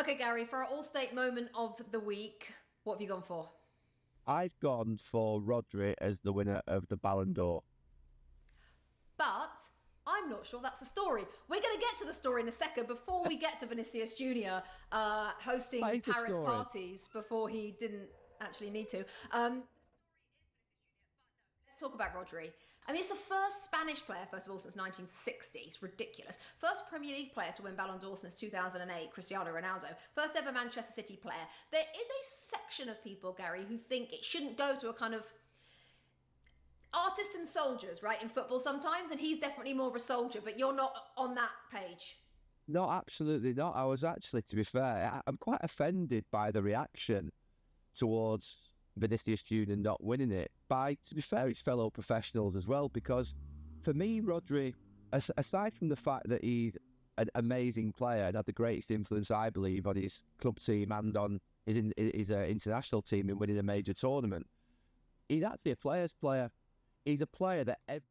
Okay, Gary, for our all-state moment of the week, what have you gone for? I've gone for Rodri as the winner of the Ballon d'Or. But I'm not sure that's the story. We're going to get to the story in a second before we get to Vinicius Jr. Hosting That is the Paris story. parties before he didn't actually need to. Let's talk about Rodri. I mean, it's the first Spanish player, first of all, since 1960. It's ridiculous. First Premier League player to win Ballon d'Or since 2008, Cristiano Ronaldo. First ever Manchester City player. There is a section of people, Gary, who think it shouldn't go to a kind of artists and soldiers, right, in football sometimes, and he's definitely more of a soldier, but you're not on that page. No, absolutely not. I was actually, to be fair, I'm quite offended by the reaction towards Vinicius Jr. not winning it by, to be fair, his fellow professionals as well, because for me, Rodri, aside from the fact that he's an amazing player and had the greatest influence, I believe, on his club team and on his international team in winning a major tournament, he's actually a player's player. He's a player that everybody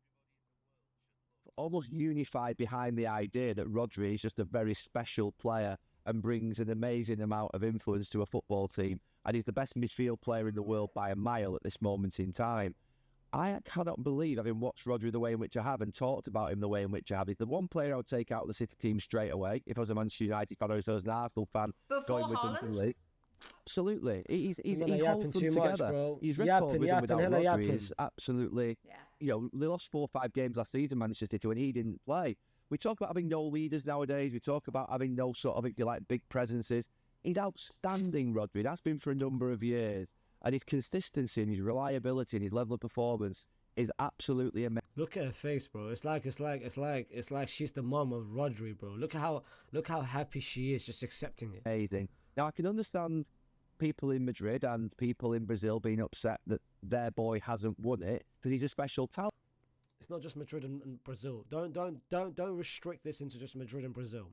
almost unified behind the idea that Rodri is just a very special player and brings an amazing amount of influence to a football team. And he's the best midfield player in the world by a mile at this moment in time. I cannot believe, having watched Rodri the way in which I have and talked about him the way in which I have, he's the one player I would take out of the City team straight away if I was a Manchester United fan or if I was an Arsenal fan. Before going with them to the Haaland? league. Absolutely. He Yapping holds them too together. much, bro. His Yapping, record with and without hella Rodri yapping. is absolutely... Yeah. They lost 4 or 5 games last season, Manchester City, when he didn't play. We talk about having no leaders nowadays. We talk about having no sort of, if you like, big presences. He's outstanding, Rodri. That's been for a number of years. And his consistency and his reliability and his level of performance is absolutely amazing. Look at her face, bro. It's like she's the mom of Rodri, bro. Look how happy she is just accepting it. Amazing. Now, I can understand people in Madrid and people in Brazil being upset that their boy hasn't won it because he's a special talent. It's not just Madrid and Brazil. Don't restrict this into just Madrid and Brazil.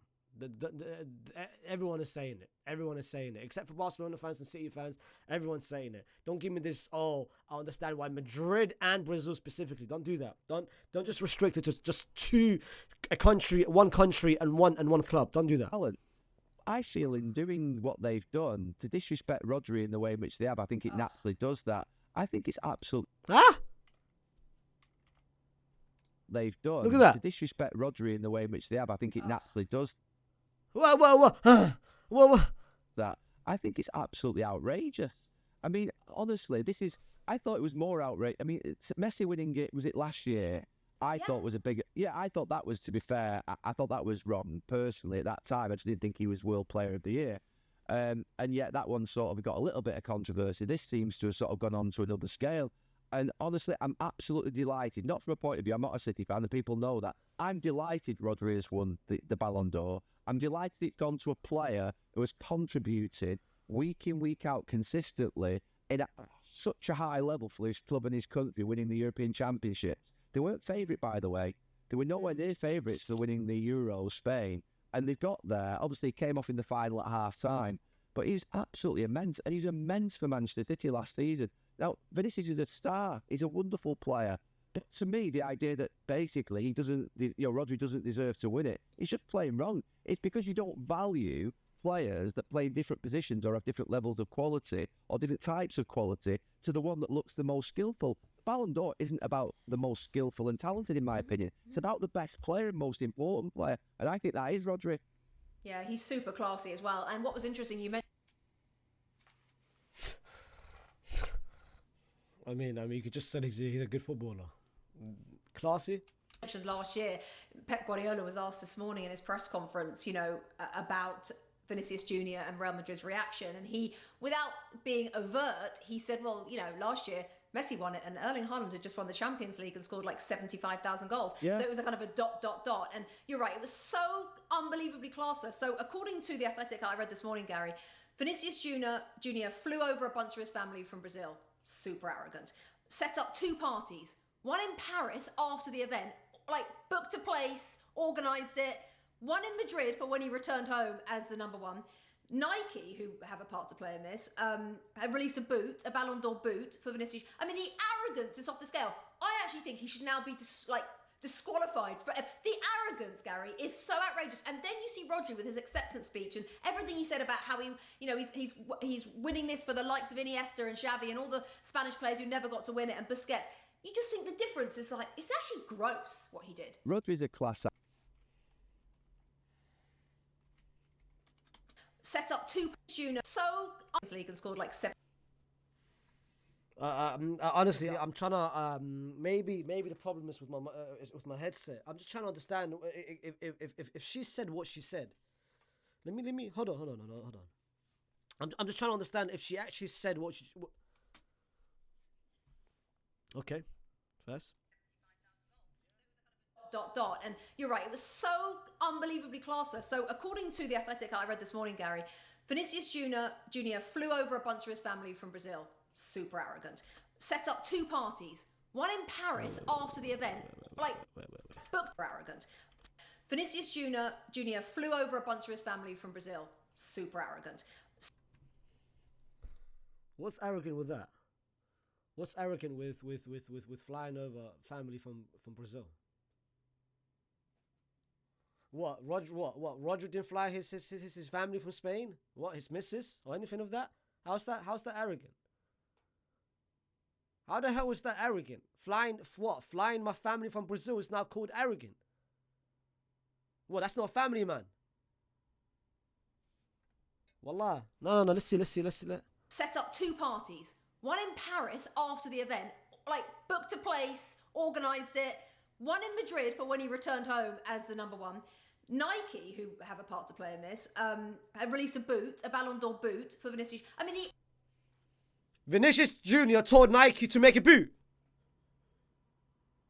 Everyone is saying it. Everyone is saying it. Except for Barcelona fans and City fans, everyone's saying it. Don't give me this, I understand why Madrid and Brazil specifically. Don't do that. Don't just restrict it to just one country and one club. Don't do that. I feel in doing what they've done, to disrespect Rodri in the way in which they have, I think it naturally does that. I think it's absolutely... They've done. Look at that. To disrespect Rodri in the way in which they have, I think it naturally does Whoa. that. I think it's absolutely outrageous. I mean, honestly, I thought it was more outrageous. I mean, Messi winning it, was it last year? I thought was a big... Yeah, I thought that was, to be fair, I thought that was wrong, personally, at that time. I just didn't think he was World Player of the Year. And yet that one sort of got a little bit of controversy. This seems to have sort of gone on to another scale. And honestly, I'm absolutely delighted. Not from a point of view, I'm not a City fan, and people know that. I'm delighted Rodri has won the Ballon d'Or. I'm delighted it's gone to a player who has contributed week in, week out consistently at such a high level for his club and his country, winning the European Championships. They weren't favourite, by the way. They were nowhere near favourites for winning the Euros, Spain. And they've got there. Obviously, he came off in the final at half-time. But he's absolutely immense. And he's immense for Manchester City last season. Now, Vinicius is a star. He's a wonderful player. But to me, the idea that basically Rodri doesn't deserve to win it, he's just playing wrong. It's because you don't value players that play in different positions or have different levels of quality or different types of quality to the one that looks the most skillful. Ballon d'Or isn't about the most skillful and talented, in my opinion. It's about the best player and most important player. And I think that is Rodri. Yeah, he's super classy as well. And what was interesting, you mentioned... I mean, you could just say he's a good footballer. Classy. Mentioned last year, Pep Guardiola was asked this morning in his press conference, about Vinicius Jr. and Real Madrid's reaction. And he, without being overt, he said, well, last year Messi won it and Erling Haaland had just won the Champions League and scored like 75,000 goals. Yeah. So it was a kind of a ... And you're right, it was so unbelievably classless. So according to The Athletic I read this morning, Gary, Vinicius Jr. flew over a bunch of his family from Brazil. Super arrogant. Set up 2 parties. One in Paris after the event, booked a place, organised it. One in Madrid for when he returned home as the number 1. Nike, who have a part to play in this, have released a Ballon d'Or boot for Vinicius. I mean, the arrogance is off the scale. I actually think he should now be disqualified for the arrogance, Gary, is so outrageous. And then you see Rodri with his acceptance speech and everything he said about how he's winning this for the likes of Iniesta and Xavi and all the Spanish players who never got to win it, and Busquets. You just think the difference is like, it's actually gross what he did. Rodri's a class act. Set up 2 junior league and scored like 7. Honestly, I'm trying to maybe the problem is with my headset. I'm just trying to understand if she said what she said. Let me hold on. I'm just trying to understand if she actually said what she. Okay, first. ... And you're right, it was so unbelievably classless. So according to The Athletic I read this morning, Gary, Vinicius Junior flew over a bunch of his family from Brazil. Super arrogant. Set up 2 parties, one in Paris after the event, booked arrogant. Vinicius Junior flew over a bunch of his family from Brazil. Super arrogant. What's arrogant with that? What's arrogant with flying over family from Brazil? What Rodri didn't fly his family from Spain? What, his missus or anything of that? How's that arrogant? How the hell is that arrogant? Flying my family from Brazil is now called arrogant. Well, that's not family, man. Wallah. No, let's see. Set up 2 parties, one in Paris after the event, booked a place, organised it, one in Madrid for when he returned home as the number 1. Nike, who have a part to play in this, have released a Ballon d'Or boot for Vinicius. I mean, Vinicius Jr. told Nike to make a boot.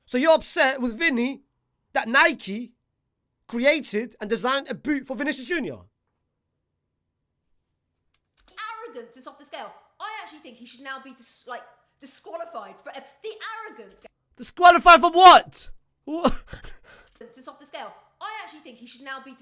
So you're upset with Vinny that Nike created and designed a boot for Vinicius Jr.? Arrogance is off the scale. I actually think he should now be disqualified for the arrogance. Disqualified for what? What? It's off the scale. I actually think he should now be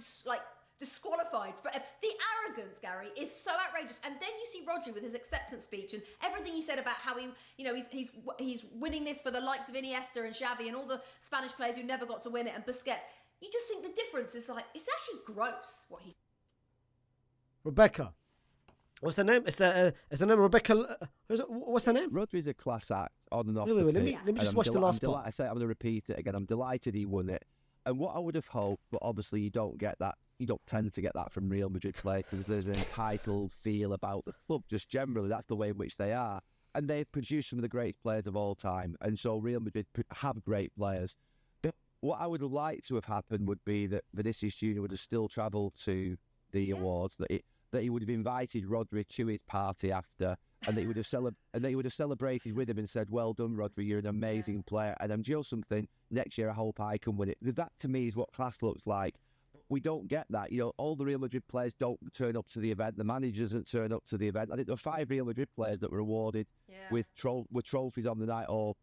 disqualified for the arrogance, Gary, is so outrageous. And then you see Rodri with his acceptance speech and everything he said about how he's winning this for the likes of Iniesta and Xavi and all the Spanish players who never got to win it, and Busquets. You just think the difference is it's actually gross what he. Rebecca. What's her name? Is her name Rebecca? What's her name? Rodri's a class act on and off. Wait, let me just watch the last part. I'm going to repeat it again. I'm delighted he won it. And what I would have hoped, but obviously you don't get that. You don't tend to get that from Real Madrid players because there's an entitled feel about the club. Just generally, that's the way in which they are. And they produce some of the greatest players of all time. And so Real Madrid have great players. But what I would have liked to have happened would be that Vinicius Junior would have still travelled to the awards, that he would have invited Rodri to his party after, and that he would have celebrated with him and said, "Well done, Rodri, you're an amazing player, and I'm just something. Next year, I hope I can win it." Because that to me is what class looks like. We don't get that. All the Real Madrid players don't turn up to the event. The manager doesn't turn up to the event. I think there were 5 Real Madrid players that were awarded with trophies on the night, or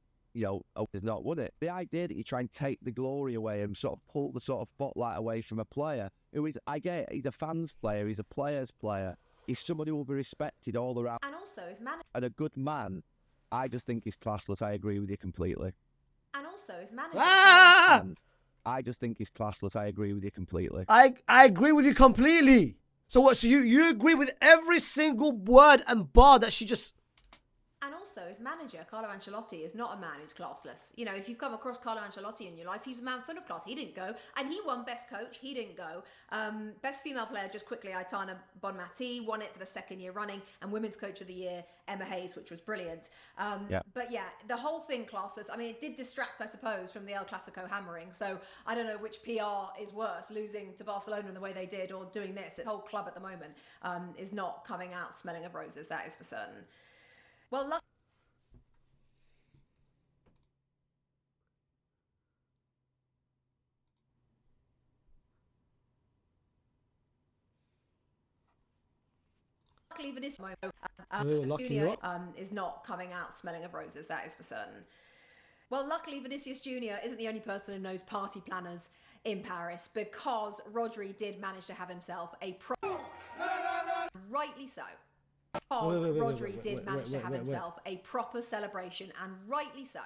has not won it. The idea that you try and take the glory away and sort of pull the sort of spotlight away from a player who is, I get it, he's a fans player, he's a player's player, he's someone who will be respected all around. And also his manager. And a good man, I just think he's classless. I agree with you completely. And also his manager. I just think he's classless. I agree with you completely. I agree with you completely. So what? So you agree with every single word and bar that she just. And also, his manager, Carlo Ancelotti, is not a man who's classless. If you've come across Carlo Ancelotti in your life, he's a man full of class. He didn't go, and he won Best Coach. He didn't go. Best Female Player, just quickly, Aitana Bonmati won it for the 2nd year running, and Women's Coach of the Year, Emma Hayes, which was brilliant. But yeah, the whole thing classless. I mean, it did distract, I suppose, from the El Clasico hammering. So I don't know which PR is worse, losing to Barcelona in the way they did, or doing this. The whole club at the moment is not coming out smelling of roses. That is for certain. Well, luckily, Vinicius is not coming out smelling of roses. That is for certain. Well, luckily, Vinicius Junior isn't the only person who knows party planners in Paris, because Rodri did manage to have himself a rightly so. Because Rodri did manage to have himself a proper celebration, and rightly so.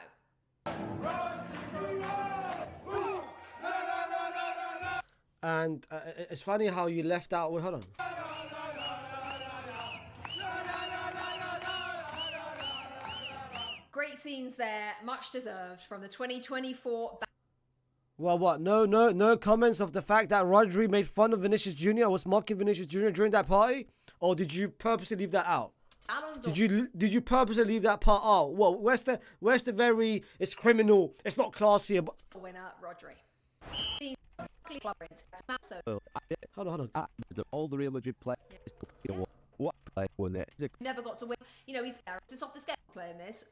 And it's funny how you left out. Wait, hold on. Great scenes there, much deserved from the 2024. Well, what? No comments of the fact that Rodri made fun of Vinicius Jr. was mocking Vinicius Jr. during that party, or did you purposely leave that out? Did you purposely leave that part out? Well, where's the very? It's criminal. It's not classy. But Winner Rodri. Hold on. All the Real Madrid players. What play won it? Never got to win. You know, he's just off the scale playing this.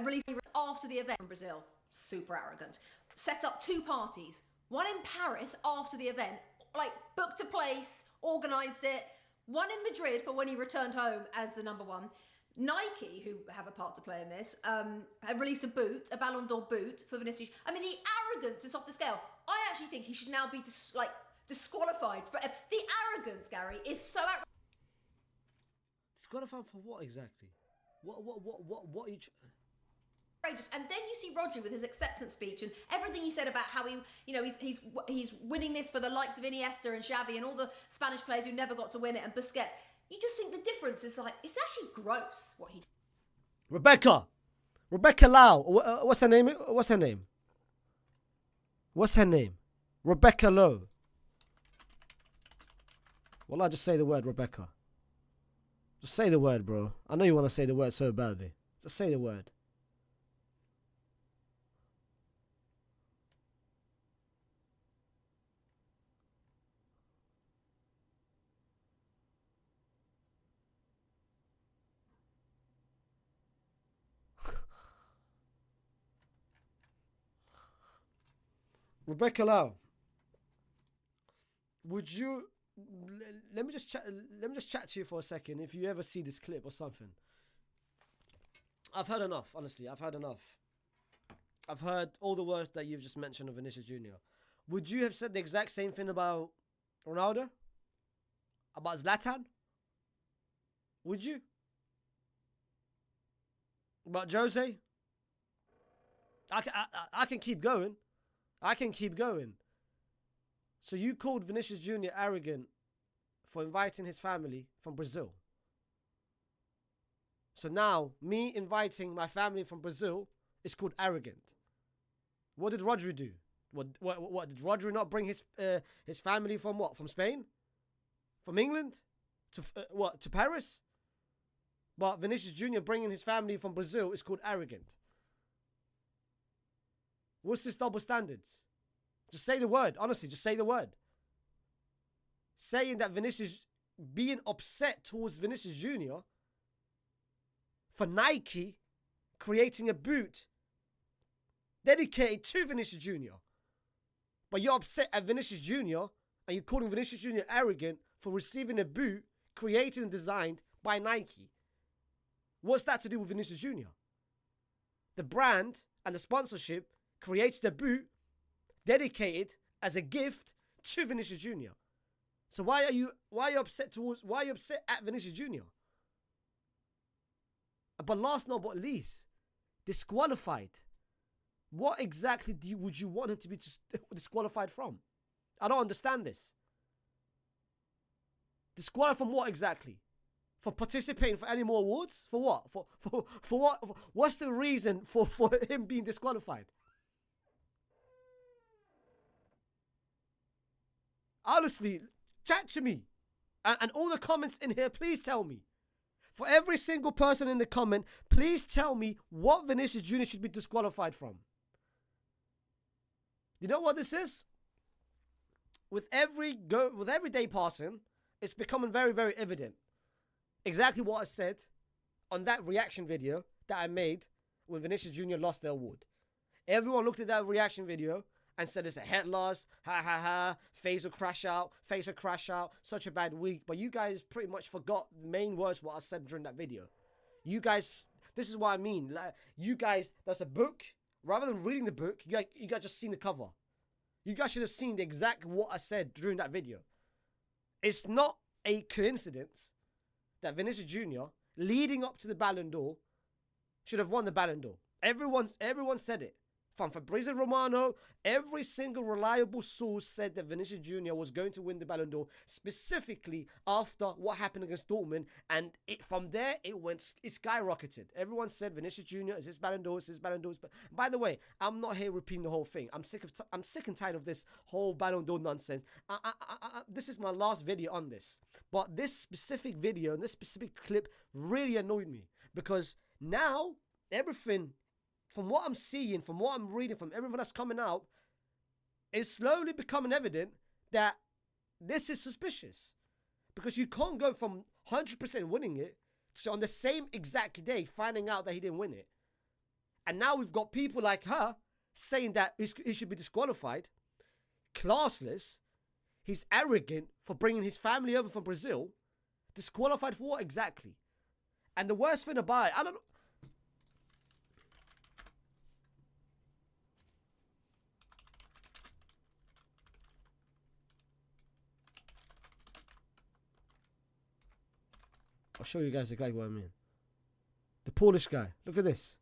Released after the event in Brazil. Super arrogant. Set up 2 parties. One in Paris after the event. Like, booked a place, organised it. One in Madrid for when he returned home as the number 1. Nike, who have a part to play in this, have released a Ballon d'Or boot for Vinicius. I mean, the arrogance is off the scale. I actually think he should now be disqualified for the arrogance. Gary is so disqualified for what exactly? What each? outrageous. And then you see Rodri with his acceptance speech and everything he said about how he's winning this for the likes of Iniesta and Xavi and all the Spanish players who never got to win it, and Busquets. You just think the difference is it's actually gross what he did. Rebecca Lowe. What's her name? Rebecca Lowe. Well, I'll just say the word Rebecca. Just say the word, bro. I know you want to say the word so badly. Just say the word. Rebecca Lowe, would you let me just chat to you for a second if you ever see this clip or something. I've heard enough, honestly. I've heard enough. I've heard all the words that you've just mentioned of Vinicius Jr. Would you have said the exact same thing about Ronaldo? About Zlatan? Would you? About Jose? I can keep going. So you called Vinicius Jr. arrogant for inviting his family from Brazil. So now, me inviting my family from Brazil is called arrogant. What did Rodri do? What did Rodri not bring his family from what? From Spain? From England? To Paris? But Vinicius Jr. bringing his family from Brazil is called arrogant. What's this double standards? Just say the word. Honestly, just say the word. Saying that being upset towards Vinicius Jr. for Nike creating a boot dedicated to Vinicius Jr. But you're upset at Vinicius Jr. and you're calling Vinicius Jr. arrogant for receiving a boot created and designed by Nike. What's that to do with Vinicius Jr.? The brand and the sponsorship creates the boot dedicated as a gift to Vinicius Jr. So why are you upset at Vinicius Jr.? But last not but least, disqualified. What exactly would you want him to be disqualified from? I don't understand this. Disqualified from what exactly? For participating for any more awards? For what? For what? What's the reason for him being disqualified? Honestly, chat to me. And all the comments in here, please tell me. For every single person in the comment, please tell me what Vinicius Jr. should be disqualified from. You know what this is? With every day passing, it's becoming very, very evident. Exactly what I said on that reaction video that I made when Vinicius Jr. lost the award. Everyone looked at that reaction video and said it's a head loss, ha ha ha, Faysal crash out, such a bad week. But you guys pretty much forgot the main words what I said during that video. You guys, this is what I mean. Like, you guys, there's a book. Rather than reading the book, you guys just seen the cover. You guys should have seen the exact what I said during that video. It's not a coincidence that Vinicius Jr., leading up to the Ballon d'Or, should have won the Ballon d'Or. Everyone said it. from Fabrizio Romano, every single reliable source said that Vinicius Jr. was going to win the Ballon d'Or, specifically after what happened against Dortmund. And from there, it skyrocketed. Everyone said Vinicius Jr. is his Ballon d'Or, it's his Ballon d'Or. By the way, I'm not here repeating the whole thing. I'm sick and tired of this whole Ballon d'Or nonsense. This is my last video on this. But this specific video and this specific clip really annoyed me, because now everything, from what I'm seeing, from what I'm reading, from everything that's coming out, it's slowly becoming evident that this is suspicious. Because you can't go from 100% winning it to on the same exact day finding out that he didn't win it. And now we've got people like her saying that he should be disqualified, classless, he's arrogant for bringing his family over from Brazil. Disqualified for what exactly? And the worst thing about it, I don't know. I'll show you guys exactly what I mean. The Polish guy. Look at this.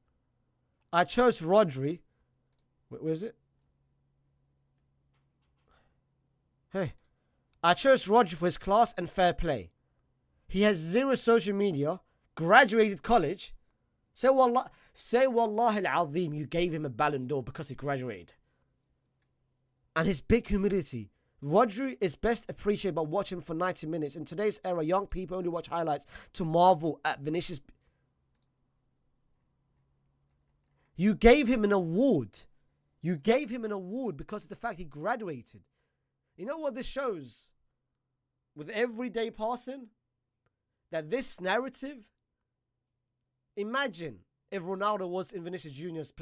I chose Rodri. Wait, where is it? Hey. I chose Rodri for his class and fair play. He has zero social media, graduated college. Say wallah al-azim, you gave him a Ballon d'Or because he graduated. And his big humility. Rodri is best appreciated by watching for 90 minutes. In today's era, young people only watch highlights to marvel at Vinicius. You gave him an award. You gave him an award because of the fact he graduated. You know what this shows? With everyday passing, that this narrative, imagine if Ronaldo was in Vinicius Jr.'s,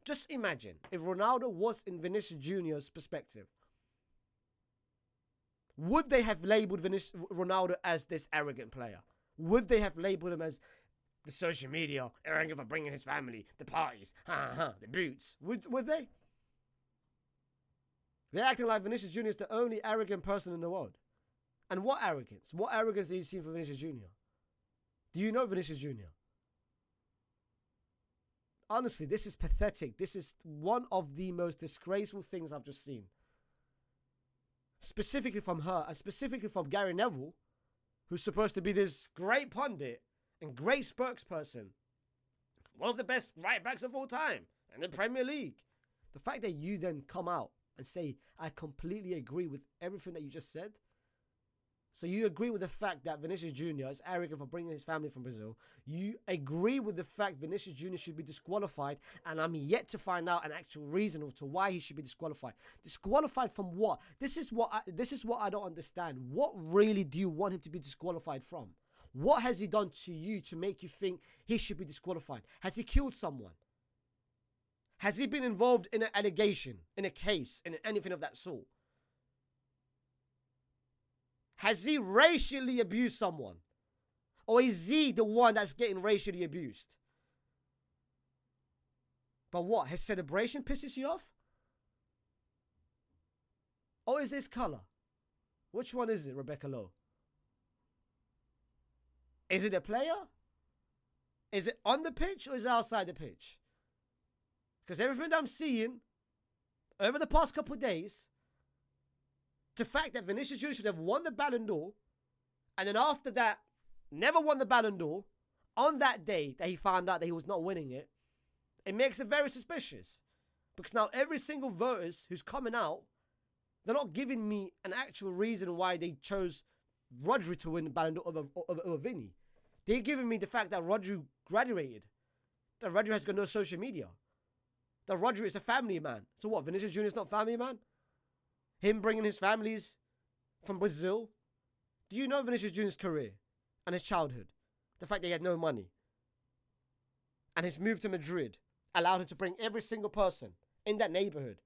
just imagine if Ronaldo was in Vinicius Jr.'s perspective. Would they have labeled Ronaldo as this arrogant player? Would they have labeled him as the social media, arrogant for bringing his family, the parties, the boots? Would they? They're acting like Vinicius Jr. is the only arrogant person in the world. And what arrogance? What arrogance have you seen from Vinicius Jr.? Do you know Vinicius Jr.? Honestly, this is pathetic. This is one of the most disgraceful things I've just seen. Specifically from her, and specifically from Gary Neville, who's supposed to be this great pundit and great spokesperson, one of the best right backs of all time in the Premier League. The fact that you then come out and say, I completely agree with everything that you just said. So you agree with the fact that Vinicius Jr. is arrogant for bringing his family from Brazil. You agree with the fact Vinicius Jr. should be disqualified, and I'm yet to find out an actual reason as to why he should be disqualified. Disqualified from what? This is what I don't understand. What really do you want him to be disqualified from? What has he done to you to make you think he should be disqualified? Has he killed someone? Has he been involved in an allegation, in a case, in anything of that sort? Has he racially abused someone? Or is he the one that's getting racially abused? But what? His celebration pisses you off? Or is his color? Which one is it, Rebecca Lowe? Is it a player? Is it on the pitch or is it outside the pitch? Because everything I'm seeing over the past couple of days, the fact that Vinicius Jr. should have won the Ballon d'Or, and then after that, never won the Ballon d'Or, on that day that he found out that he was not winning it, it makes it very suspicious. Because now every single voter who's coming out, they're not giving me an actual reason why they chose Rodri to win the Ballon d'Or over Vinny. They're giving me the fact that Rodri graduated, that Rodri has got no social media, that Rodri is a family man. So what, Vinicius Jr. is not family man? Him bringing his families from Brazil. Do you know Vinicius Jr.'s career and his childhood? The fact that he had no money. And his move to Madrid allowed him to bring every single person in that neighborhood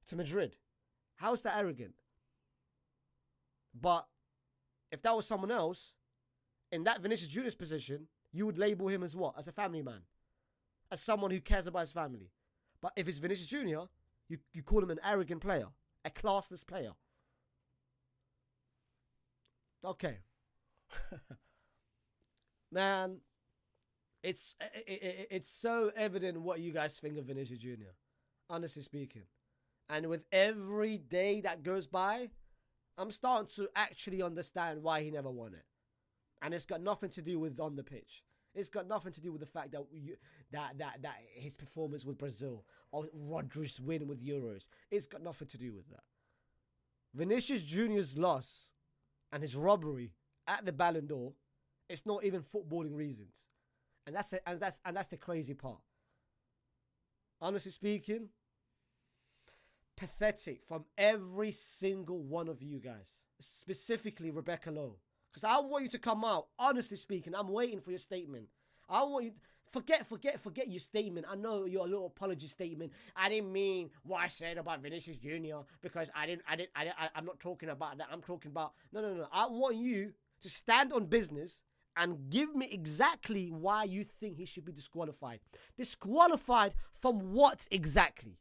to Madrid. How is that arrogant? But if that was someone else, in that Vinicius Jr.'s position, you would label him as what? As a family man. As someone who cares about his family. But if it's Vinicius Jr., you call him an arrogant player. A classless player. Okay. Man, It's so evident what you guys think of Vinicius Junior, honestly speaking. And with every day that goes by, I'm starting to actually understand why he never won it. And it's got nothing to do with on the pitch. It's got nothing to do with the fact that that his performance with Brazil or Rodri's win with Euros. It's got nothing to do with that. Vinicius Junior's loss and his robbery at the Ballon d'Or, it's not even footballing reasons. And that's the crazy part. Honestly speaking, pathetic from every single one of you guys, specifically Rebecca Lowe. Because I want you to come out, honestly speaking, I'm waiting for your statement. I want you, forget your statement. I know your little apology statement. I didn't mean what I said about Vinicius Junior because I'm not talking about that. I'm talking about, no. I want you to stand on business and give me exactly why you think he should be disqualified. Disqualified from what exactly?